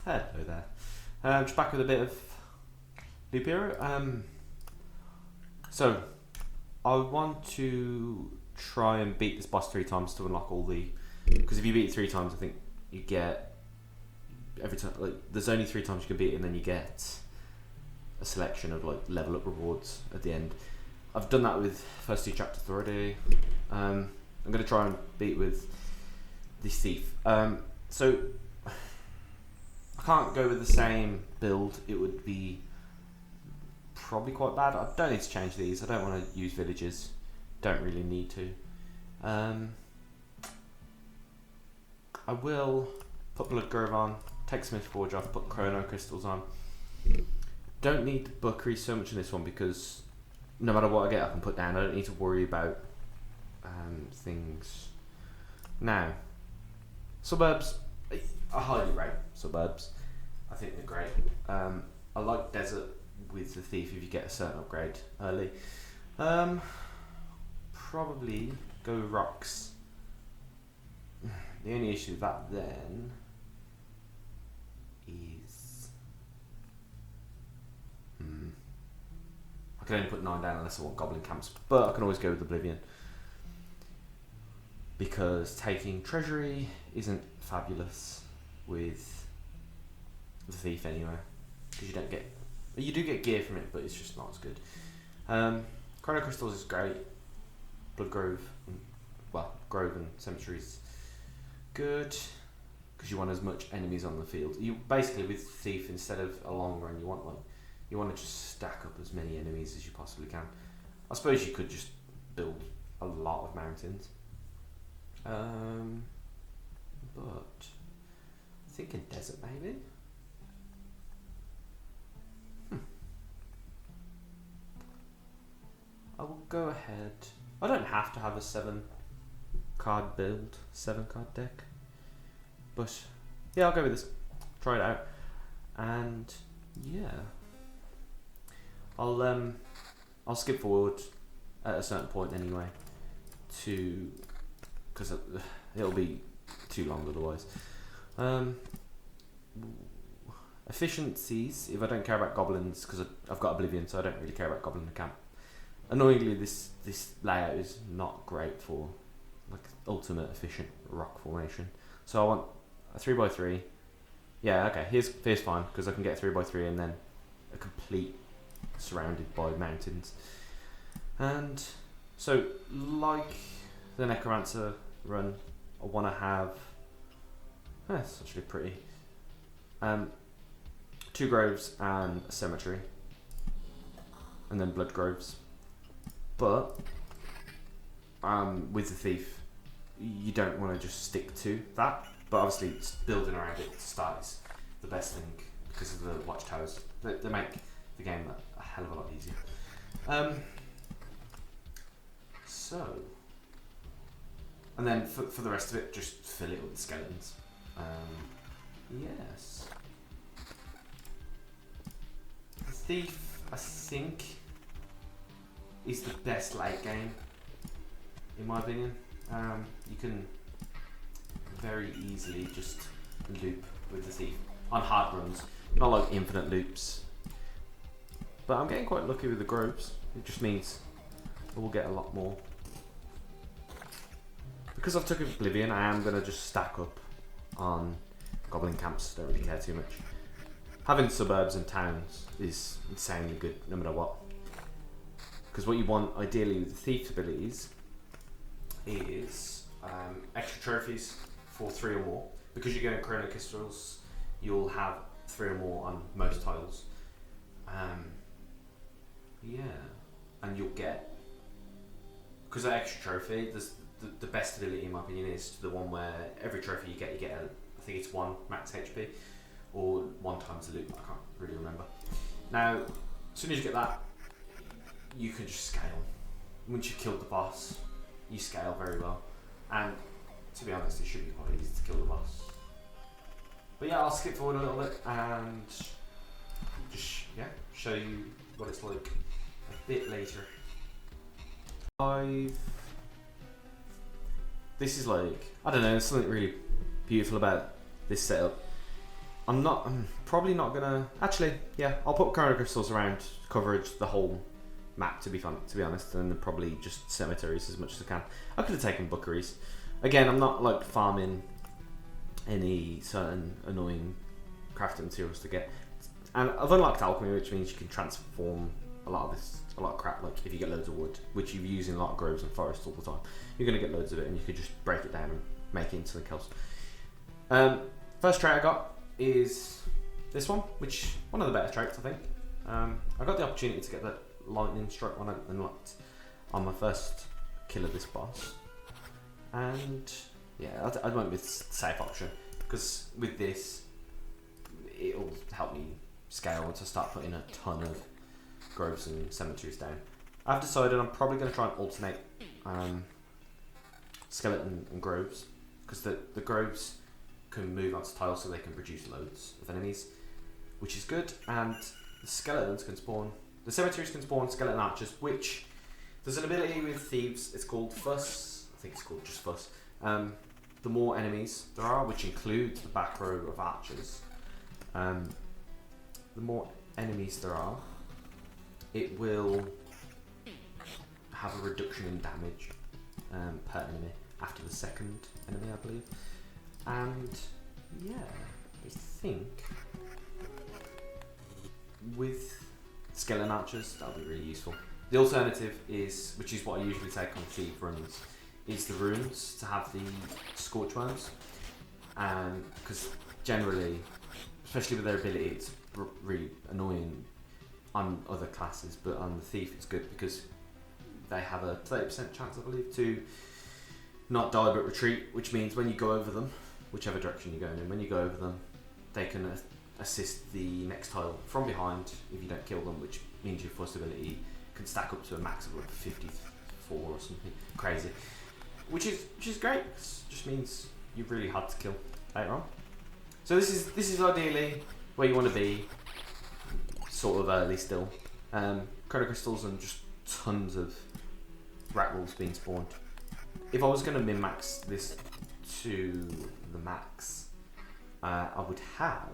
Hello there. Just back with a bit of Loop Hero. So, I want to try and beat this boss 3 times to unlock all the... Because if you beat it 3 times, I think you get... Every time, like, there's only 3 times you can beat it, and then you get a selection of like level up rewards at the end. I've done that with first 2 chapters already. I'm going to try and beat with this thief. So I can't go with the same build. It would be probably quite bad. I don't need to change these. I don't want to use villages. Don't really need to. I will put Bloodgrove on, take Smith Forge off, put Chrono Crystals on. Don't need Buckery so much in this one because no matter what I get, I can put down. I don't need to worry about things. Now, Suburbs, I highly rate Suburbs. I think they're great. I like Desert with the Thief if you get a certain upgrade early. Probably go with Rocks. The only issue with that then is I can only put 9 down unless I want Goblin Camps, but I can always go with Oblivion because taking Treasury isn't fabulous with the Thief anyway, because you do get gear from it, but it's just not as good. Chrono Crystals is great. Bloodgrove, Grove and Cemetery is good because you want as much enemies on the field. You basically with Thief, instead of a long run, you want to just stack up as many enemies as you possibly can. I suppose you could just build a lot of mountains, but I'm thinking Desert maybe. I will go ahead. I don't have to have a 7 card build, 7 card deck, but yeah, I'll go with this. Try it out, and yeah, I'll skip forward at a certain point anyway, because it'll be too long otherwise. Efficiencies. If I don't care about goblins, because I've got Oblivion, so I don't really care about Goblin Camp. Annoyingly, this layout is not great for like ultimate efficient rock formation. So I want a 3x3. Yeah, okay. Here's fine because I can get a 3x3 and then a complete surrounded by mountains. And so, like the Necromancer run, I want to have. That's actually pretty. 2 groves and a cemetery, and then blood groves. But with the Thief, you don't want to just stick to that. But obviously, building around it to start is the best thing because of the watchtowers. They make the game a hell of a lot easier. And then for the rest of it, just fill it with skeletons. Yes. The Thief, I think, is the best late game, in my opinion. You can very easily just loop with the Thief on hard runs, not like infinite loops. But I'm getting quite lucky with the groves. It just means I will get a lot more. Because I've took Oblivion, I am going to just stack up on Goblin Camps. Don't really care too much. Having suburbs and towns is insanely good no matter what. Because what you want ideally with the Thief's abilities is extra trophies for 3 or more. Because you're getting Chrono Crystals, you'll have 3 or more on most tiles. Yeah, and you'll get, because that extra trophy, the best ability in my opinion is the one where every trophy you get I think it's 1 max HP or 1 times the loot. I can't really remember. Now, as soon as you get that, you can just scale. Once you've killed the boss, you scale very well. And to be honest, it should be quite easy to kill the boss. But yeah, I'll skip forward a little bit and just show you what it's like a bit later. This is like, I don't know, there's something really beautiful about this setup. I'm probably not gonna. Actually, yeah, I'll put Chrono Crystals around coverage the whole map. To be honest, and then probably just cemeteries as much as I can. I could have taken Bookeries. Again, I'm not like farming any certain annoying crafting materials to get. And I've unlocked alchemy, which means you can transform a lot of crap. Like if you get loads of wood, which you use in a lot of groves and forests all the time, you're gonna get loads of it, and you could just break it down and make it into something else. First trait I got is this one, which one of the better traits I think. I got the opportunity to get the lightning strike one I unlocked on my first kill of this boss, and yeah, I went with safe option because with this it'll help me scale once I start putting a ton of groves and cemeteries down. I've decided I'm probably going to try and alternate skeleton and groves because the groves can move onto tiles so they can produce loads of enemies, which is good, and the skeletons can spawn, the cemeteries can spawn skeleton archers, which there's an ability with thieves, it's called Fuss, I think it's called just Fuss. The more enemies there are, which includes the back row of archers, the more enemies there are, it will have a reduction in damage per enemy after the second enemy, I believe. And yeah, I think with skeleton archers that'll be really useful. The alternative is, which is what I usually take on thief runs, is the runes to have the scorch worms, because generally, especially with their ability, it's really annoying on other classes, but on the thief it's good because they have a 30% chance, I believe, to not die but retreat, which means when you go over them, whichever direction you're going in, when you go over them, they can assist the next tile from behind if you don't kill them, which means your first ability can stack up to a max of like 54 or something crazy, which is great. It just means you're really hard to kill later on. So this is ideally where you want to be, sort of early still. Chrono Crystals and just tons of rat wolves being spawned. If I was going to min-max this to the max, I would have,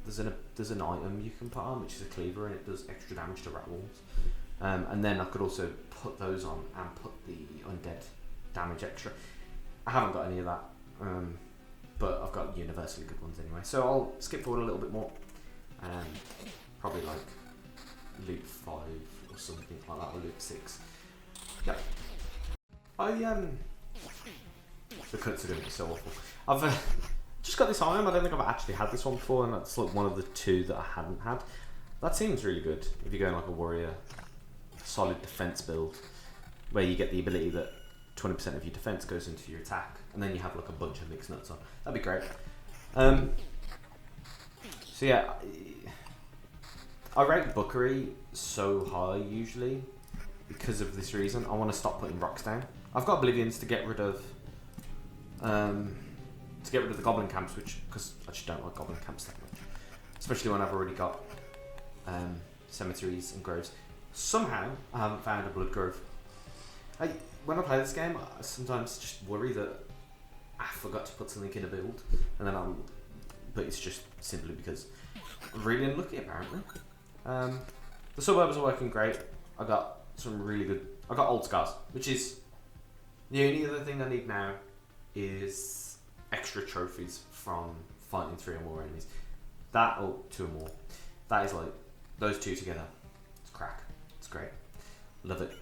there's an item you can put on which is a cleaver, and it does extra damage to rat wolves, and then I could also put those on and put the undead damage extra. I haven't got any of that, but I've got universally good ones anyway, so I'll skip forward a little bit more, probably like loot 5 or something like that, or loot 6. Yep. The cuts are going to be so awful. I've just got this item. I don't think I've actually had this one before, and that's like one of the 2 that I hadn't had. That seems really good if you're going like a warrior, solid defense build, where you get the ability that 20% of your defense goes into your attack, and then you have like a bunch of mixed nuts on. That'd be great. So yeah, I rate Bookery so high usually because of this reason. I want to stop putting rocks down. I've got Oblivions to get rid of the goblin camps, which because I just don't like goblin camps that much, especially when I've already got cemeteries and groves. Somehow I haven't found a blood grove. When I play this game, I sometimes just worry that I forgot to put something in a build, and then but it's just simply because I'm really unlucky apparently. The suburbs are working great. I got some really good. I got old scars, which is the only other thing I need now is extra trophies from fighting 3 or more enemies. That or 2 or more. That is like those 2 together. It's crack. It's great. Love it.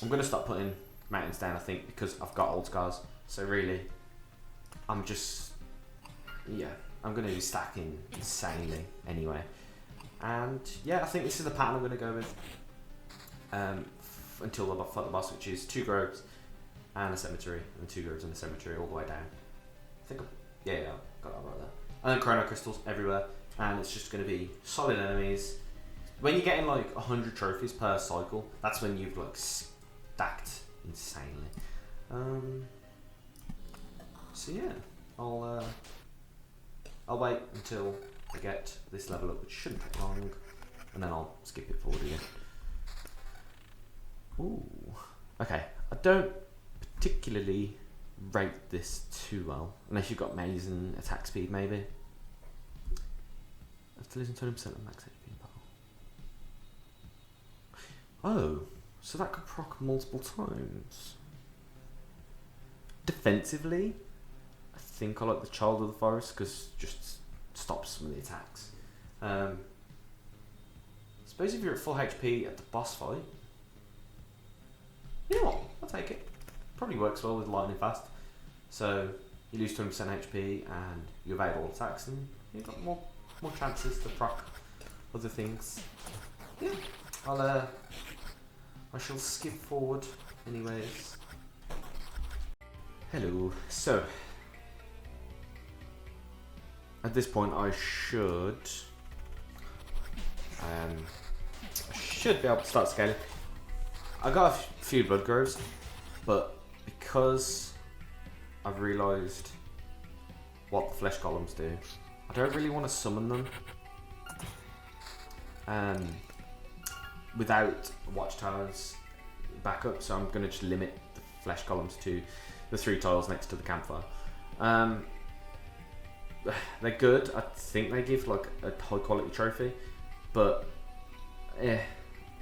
I'm gonna stop putting mountains down, I think, because I've got old scars. So really, I'm gonna be stacking insanely anyway. And yeah, I think this is the pattern I'm gonna go with until I fight the boss, which is 2 groves and a cemetery, and 2 groves and a cemetery all the way down. I think, yeah, got that right there. And then Chrono Crystals everywhere, and it's just going to be solid enemies. When you're getting like 100 trophies per cycle, that's when you've like stacked insanely. So yeah, I'll wait until I get this level up, which shouldn't take long, and then I'll skip it forward again. Ooh, okay. I don't particularly rate this too well, unless you've got maze and attack speed maybe. After losing 20% of max HP in battle. Oh, so that could proc multiple times. Defensively, I think I like the Child of the Forest because just stops some of the attacks. Suppose if you're at full HP at the boss fight, you know what? I'll take it. Probably works well with lightning fast. So you lose 20% HP and you evade all attacks, and you've got more chances to proc other things. Yeah, I shall skip forward anyways. Hello. So at this point, I should be able to start scaling. I got a few blood groves, but because I've realised what the flesh golems do, I don't really want to summon them without watchtowers backup, so I'm going to just limit the flesh golems to the 3 tiles next to the campfire. They're good. I think they give like a high quality trophy, but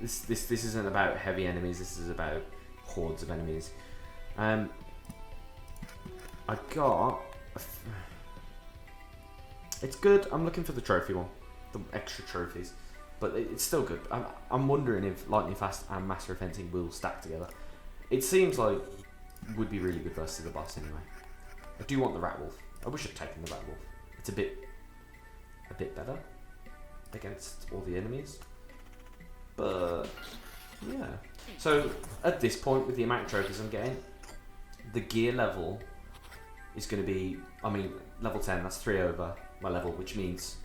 this isn't about heavy enemies. This is about hordes of enemies. I got it's good. I'm looking for the trophy one, the extra trophies, but it's still good. I'm wondering if lightning fast and master fencing will stack together. It seems like would be really good versus the boss anyway. I do want the rat wolf. I wish I'd taken the rat wolf. It's a bit better against all the enemies, but yeah. So at this point, with the amount of trophies I'm getting, the gear level is going to be, I mean, level 10. That's 3 over my level, which means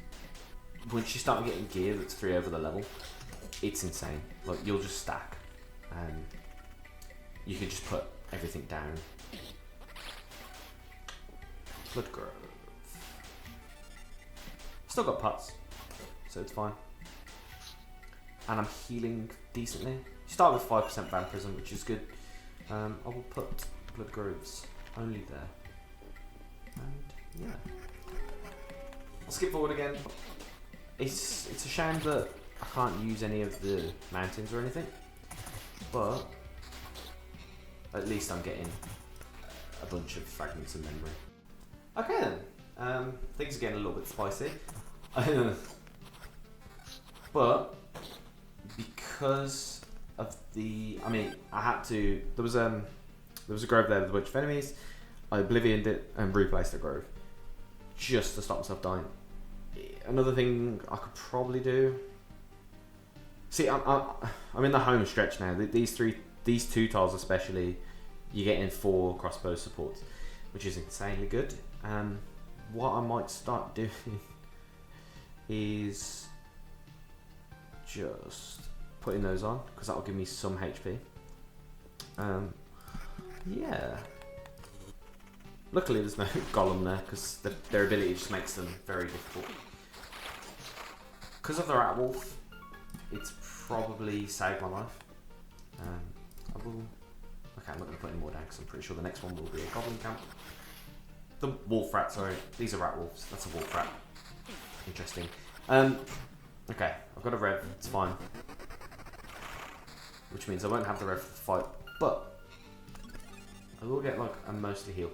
once you start getting gear that's 3 over the level, it's insane. Like, you'll just stack, and you can just put everything down. Blood grove. Still got pots, so it's fine. And I'm healing decently. You start with 5% vampirism, which is good. I will put blood groves only there. And yeah. I'll skip forward again. It's a shame that I can't use any of the mountains or anything, but at least I'm getting a bunch of fragments of memory. Okay then, things are getting a little bit spicy. But because of I mean, I had to. There was a grove there with a bunch of enemies. I oblivioned it and replaced the grove just to stop myself dying. Another thing I could probably do. See, I'm in the home stretch now. These 2 tiles especially, you're getting 4 crossbow supports, which is insanely good. What I might start doing is just putting those on, because that will give me some HP. Yeah. Luckily there's no golem there, because their ability just makes them very difficult. Because of the rat wolf, it's probably saved my life. I will. Okay, I'm not going to put any more down because I'm pretty sure the next one will be a goblin camp. The wolf rat, sorry. These are rat wolves. That's a wolf rat. Interesting. Okay, I've got a rev. It's fine. Which means I won't have the rev for the fight, but I will get like a mostly heal.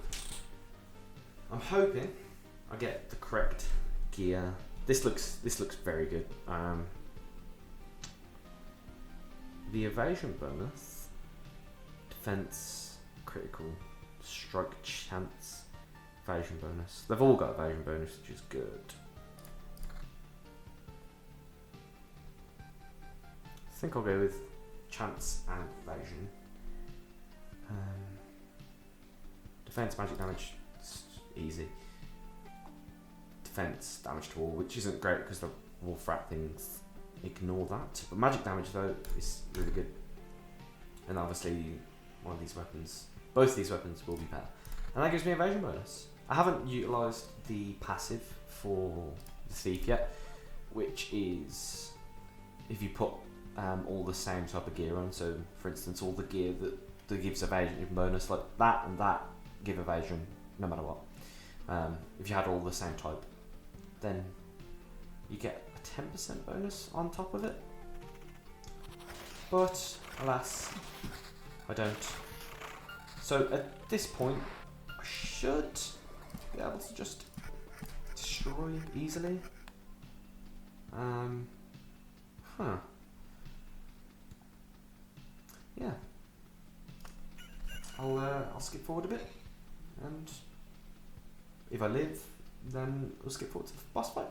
I'm hoping I get the correct gear. This looks very good. The evasion bonus, defense, critical, strike chance, evasion bonus. They've all got evasion bonus, which is good. I think I'll go with chance and evasion. Defense, magic damage, it's easy. Defense, damage to all, which isn't great because the wolf rat things ignore that. But magic damage though is really good. And obviously one of these weapons, both these weapons will be better. And that gives me evasion bonus. I haven't utilised the passive for the thief yet, which is if you put all the same type of gear on. So for instance, all the gear that gives evasion bonus, like that and that give evasion no matter what. If you had all the same type, then you get a 10% bonus on top of it. But, alas, I don't. So at this point, I should be able to just destroy easily. Yeah. I'll skip forward a bit, and if I live, then we'll skip forward to the boss fight.